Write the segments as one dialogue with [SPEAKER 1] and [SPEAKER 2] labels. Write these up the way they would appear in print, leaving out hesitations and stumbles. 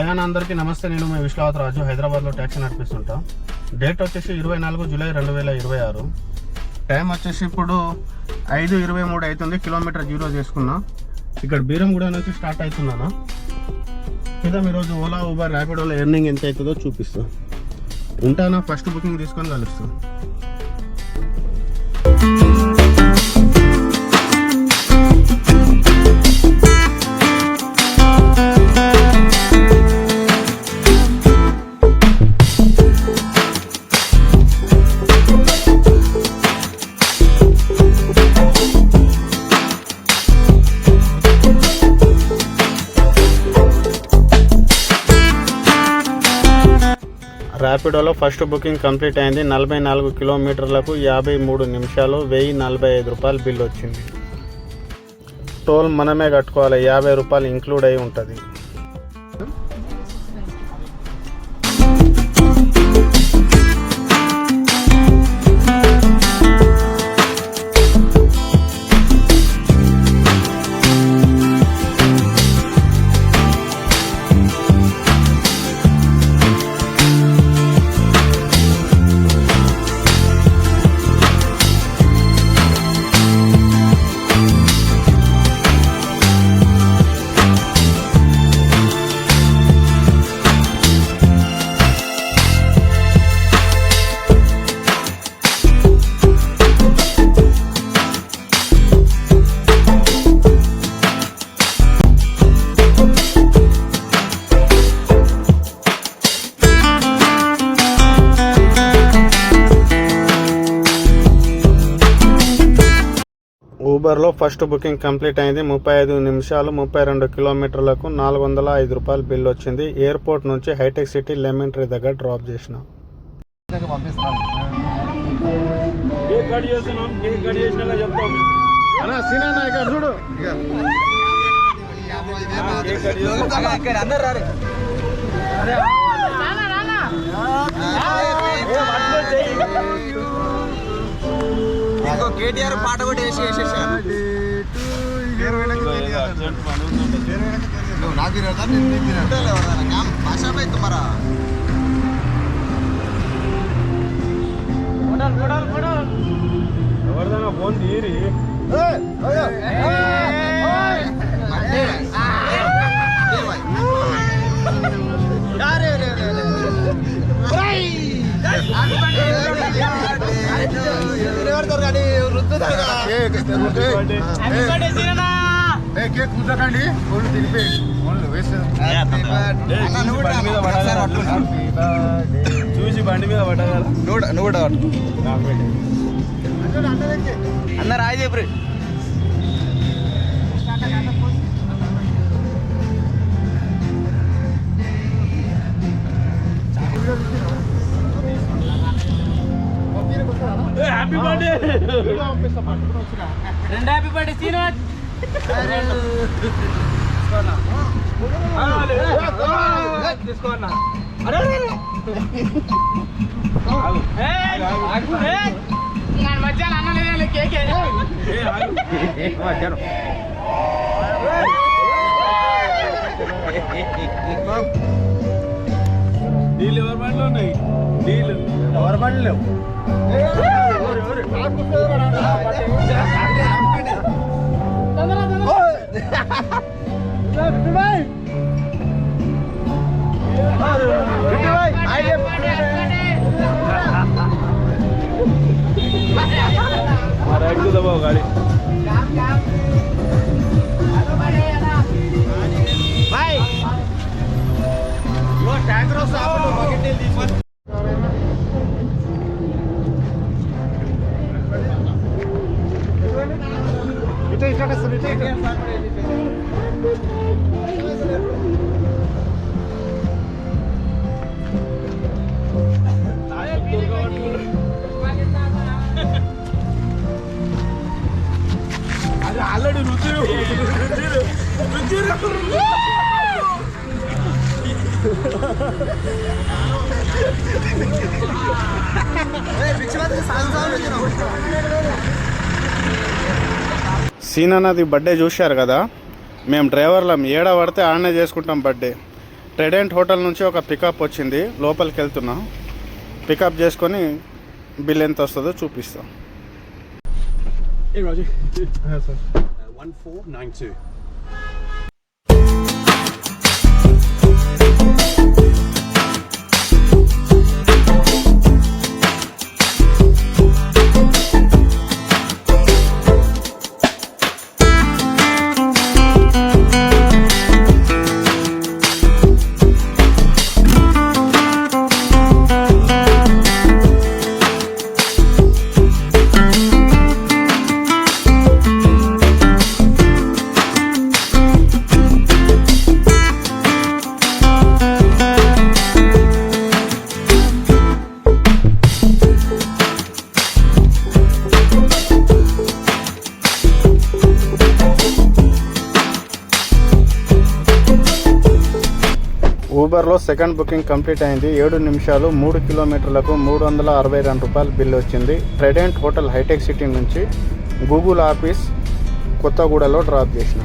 [SPEAKER 1] Hi అన్న అందరికీ నమస్తే. నేను మీ విశ్వనాథ్ రాజు హైదరాబాద్లో ట్యాక్సీ నడిపిస్తుంటా. డేట్ వచ్చేసి 24 జూలై 2026. టైం వచ్చేసి ఇప్పుడు 5:23 అవుతుంది. కిలోమీటర్ 0 చేసుకున్నా. ఇక్కడ బీరంగూడ నుంచి స్టార్ట్ అవుతున్నాను. ఇదా ఈరోజు ఓలా ఊబర్ ర్యాపిడోలో ఎర్నింగ్ ఎంత అవుతుందో చూపిస్తా. ఉంటానా, ఫస్ట్ బుకింగ్ తీసుకొని కలుస్తా. ర్యాపిడోలో ఫస్ట్ బుకింగ్ కంప్లీట్ అయింది. 44 కిలోమీటర్లకు 53 నిమిషాలు, 1045 రూపాయలు బిల్ వచ్చింది. టోల్ మనమే కట్టుకోవాలి, 50 రూపాయలు ఇంక్లూడ్ అయి ఉంటుంది. ఊబర్లో ఫస్ట్ బుకింగ్ కంప్లీట్ అయింది. 35 నిమిషాలు, 32 కిలోమీటర్లకు 405 రూపాయలు బిల్ వచ్చింది. ఎయిర్పోర్ట్ నుంచి హైటెక్ సిటీ లెమన్ ట్రీ దగ్గర డ్రాప్ చేసిన.
[SPEAKER 2] కేటీఆర్ పాట కూడా వేసేసాను. భాషా పై తుమారా
[SPEAKER 1] ఎవరిదైనా ఫోన్ తీరి కూర్చోకండి. చూసి బండి మీద పట్టగల
[SPEAKER 2] నువ్వు కూడా అన్న రాయి చెప్పు.
[SPEAKER 1] Happy birthday.
[SPEAKER 3] 2 happy birthday Srinivas. తీసుకోన్నా. మధ్యాహ్నం అన్న లేదు కేకే
[SPEAKER 1] డీల్ ఎవరి బండ్లు ఉన్నాయి? డీల్ ఎవరి బండ్లు లేవు. गाड़ी भाई वो टैंकर ఆల్రెడీ రుచిరు సీన్ అన్నది బర్త్డే చూశారు కదా. మేము డ్రైవర్లం ఏడ పడితే ఆడనే చేసుకుంటాం బర్త్డే. ట్రెడెంట్ హోటల్ నుంచి ఒక పికప్ వచ్చింది, లోపలికి వెళ్తున్నా. పికప్ చేసుకొని బిల్ ఎంత వస్తుందో చూపిస్తాం.
[SPEAKER 4] Hey Roger.
[SPEAKER 1] సార్
[SPEAKER 4] 1492.
[SPEAKER 1] ఊబర్లో సెకండ్ బుకింగ్ కంప్లీట్ అయింది. 7 నిమిషాలు 3 కిలోమీటర్లకు 362 రూపాయలు బిల్ వచ్చింది. ట్రెడెంట్ హోటల్ హైటెక్ సిటీ నుంచి గూగుల్ ఆఫీస్ కొత్తగూడలో డ్రాప్ చేసిన.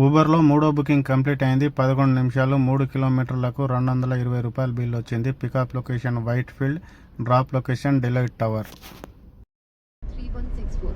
[SPEAKER 1] ఊబర్లో మూడో బుకింగ్ కంప్లీట్ అయింది. 11 నిమిషాలు 3 కిలోమీటర్లకు 220 రూపాయల బిల్ వచ్చింది. Pickup location Whitefield, drop location Delight Tower.
[SPEAKER 5] 3164.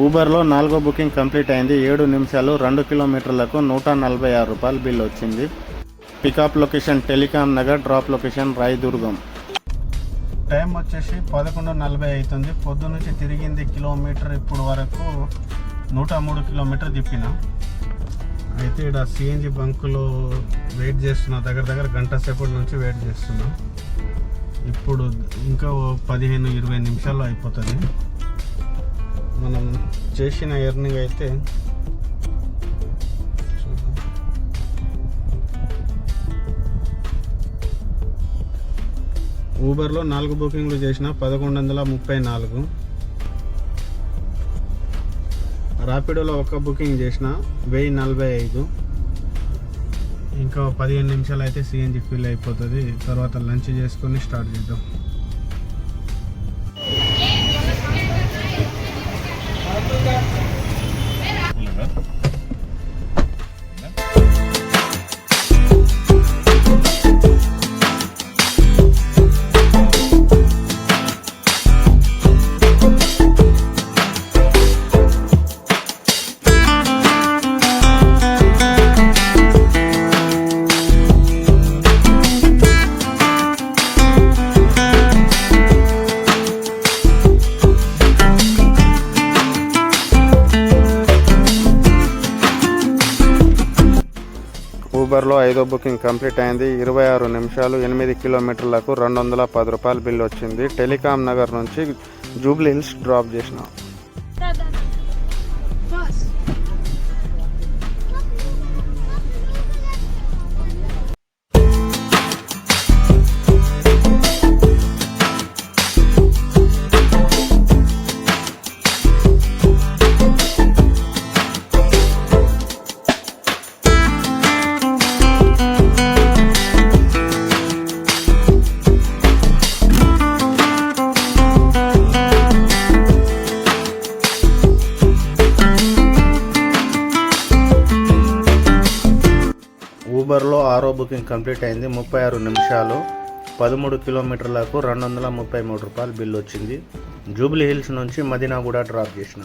[SPEAKER 1] ఊబర్లో 4వ బుకింగ్ కంప్లీట్ అయింది. 7 నిమిషాలు 2 కిలోమీటర్లకు 146 రూపాయల బిల్ వచ్చింది. Pickup location Telecom Nagar, drop location Rayadurgam. Time వచ్చేసి 11:40 అవుతుంది. పొద్దు నుంచి తిరిగింది కిలోమీటర్, ఇప్పుడు వరకు 103 కిలోమీటర్ తిప్పిన. అయితే ఇక్కడ సిఎన్జి బంకులో వెయిట్ చేస్తున్నా, దగ్గర గంట సేపటి నుంచి వెయిట్ చేస్తున్నా. ఇప్పుడు ఇంకా 15-20 నిమిషాల్లో అయిపోతుంది. మనం చేసిన ఎర్నింగ్ అయితే ఊబర్లో 4 బుకింగ్లు చేసిన 1134. ర్యాపిడోలో 1 బుకింగ్ చేసిన 1045. ఇంకా 15 నిమిషాలు అయితే సిఎన్జి ఫిల్ అయిపోతుంది. తర్వాత లంచ్ చేసుకొని స్టార్ట్ చేద్దాం. ఊబర్లో 5వ బుకింగ్ కంప్లీట్ అయింది. 26 నిమిషాలు 8 కిలోమీటర్లకు 210 రూపాయల బిల్ వచ్చింది. టెలికాం నగర్ నుంచి జూబ్లీ హిల్స్ డ్రాప్ చేసిన. ఊబర్లో 6వ బుకింగ్ కంప్లీట్ అయింది. 36 నిమిషాలు 13 కిలోమీటర్లకు 233 రూపాయలు బిల్ వచ్చింది. జూబ్లీ హిల్స్ నుంచి మదీనాగూడ డ్రాప్ చేసిన.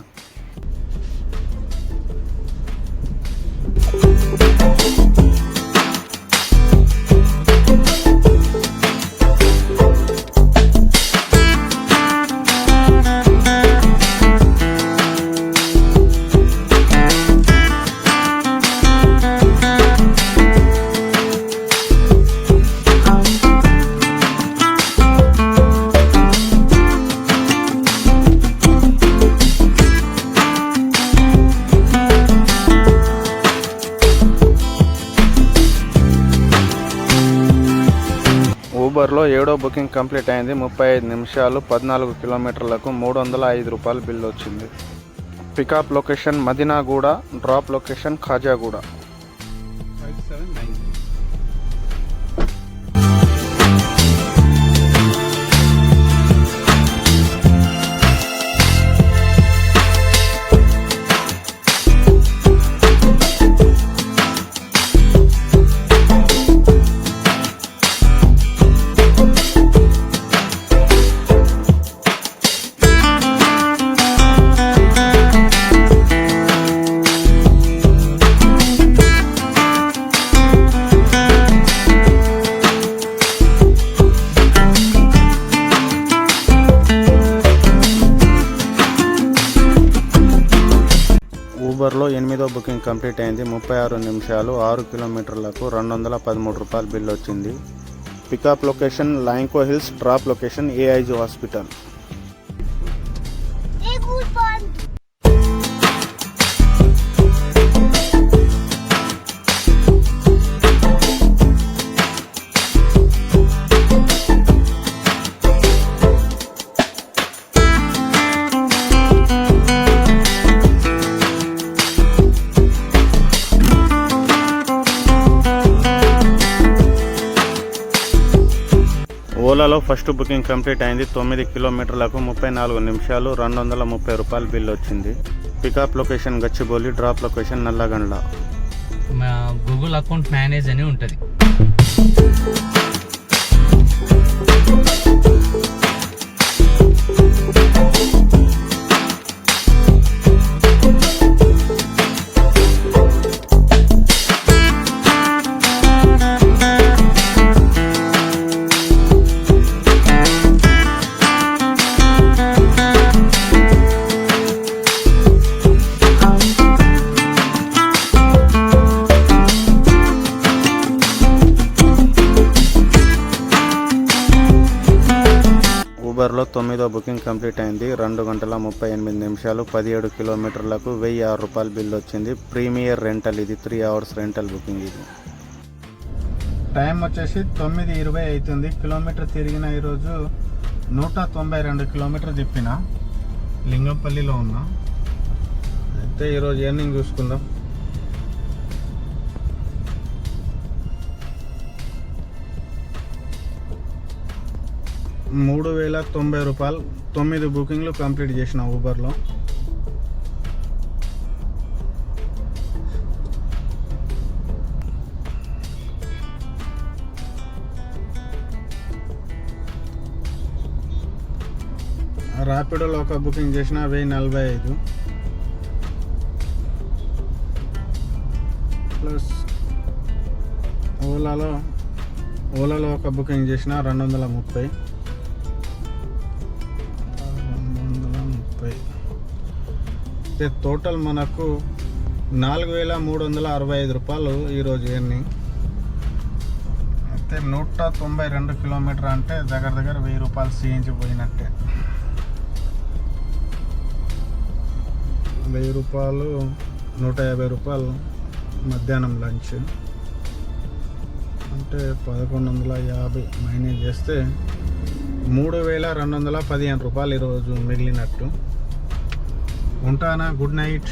[SPEAKER 5] 7వ బుకింగ్ కంప్లీట్ అయింది. 35 నిమిషాలు 14 కిలోమీటర్లకు 305 రూపాయలు బిల్ వచ్చింది. Pickup location Madinaguda, drop location Khajaguda.
[SPEAKER 1] 5790.
[SPEAKER 5] ఊబర్లో 8వ బుకింగ్ కంప్లీట్ అయింది. 36 నిమిషాలు 6 కిలోమీటర్లకు 213 రూపాయలు బిల్ వచ్చింది. Pickup location Lanco Hills, drop location AIG hospital. ఓలాలో ఫస్ట్ బుకింగ్ కంప్లీట్ అయింది. 9 కిలోమీటర్లకు 34 నిమిషాలు 230 రూపాయలు బిల్ వచ్చింది. Pickup location Gachibowli, drop location Nallagandla.
[SPEAKER 3] మా గూగుల్ అకౌంట్ మేనేజ్ అని ఉంటుంది.
[SPEAKER 5] ఊబర్లో 9వ బుకింగ్ కంప్లీట్ అయింది. 2 గంటల 38 నిమిషాలు 17 కిలోమీటర్లకు 1006 రూపాయలు బిల్ వచ్చింది. ప్రీమియర్ రెంటల్, ఇది 3 అవర్స్ రెంటల్ బుకింగ్. ఇది
[SPEAKER 1] టైం వచ్చేసి 9:20 అవుతుంది. కిలోమీటర్ తిరిగిన ఈరోజు 192 కిలోమీటర్ తిప్పిన. లింగంపల్లిలో ఉన్నా. అయితే ఈరోజు ఎర్నింగ్ చూసుకుందాం. ₹3,090. 9 బుకింగ్లు కంప్లీట్ చేసిన ఊబర్లో. ర్యాపిడోలో ఒక బుకింగ్ చేసిన 1045 ప్లస్ ఓలాలో ఒక బుకింగ్ చేసిన 230. టోటల్ మనకు 4,365 రూపాయలు ఈరోజు ఎర్నింగ్. అయితే 192 కిలోమీటర్ అంటే దగ్గర 1000 రూపాయలు సీఎంచి పోయినట్టే. 1000 రూపాయలు, 150 రూపాయలు మధ్యాహ్నం లంచ్ అంటే 1150 మైనేజ్ చేస్తే 3,215 రూపాయలు ఈరోజు మిగిలినట్టు. ఉంటానా. Good night.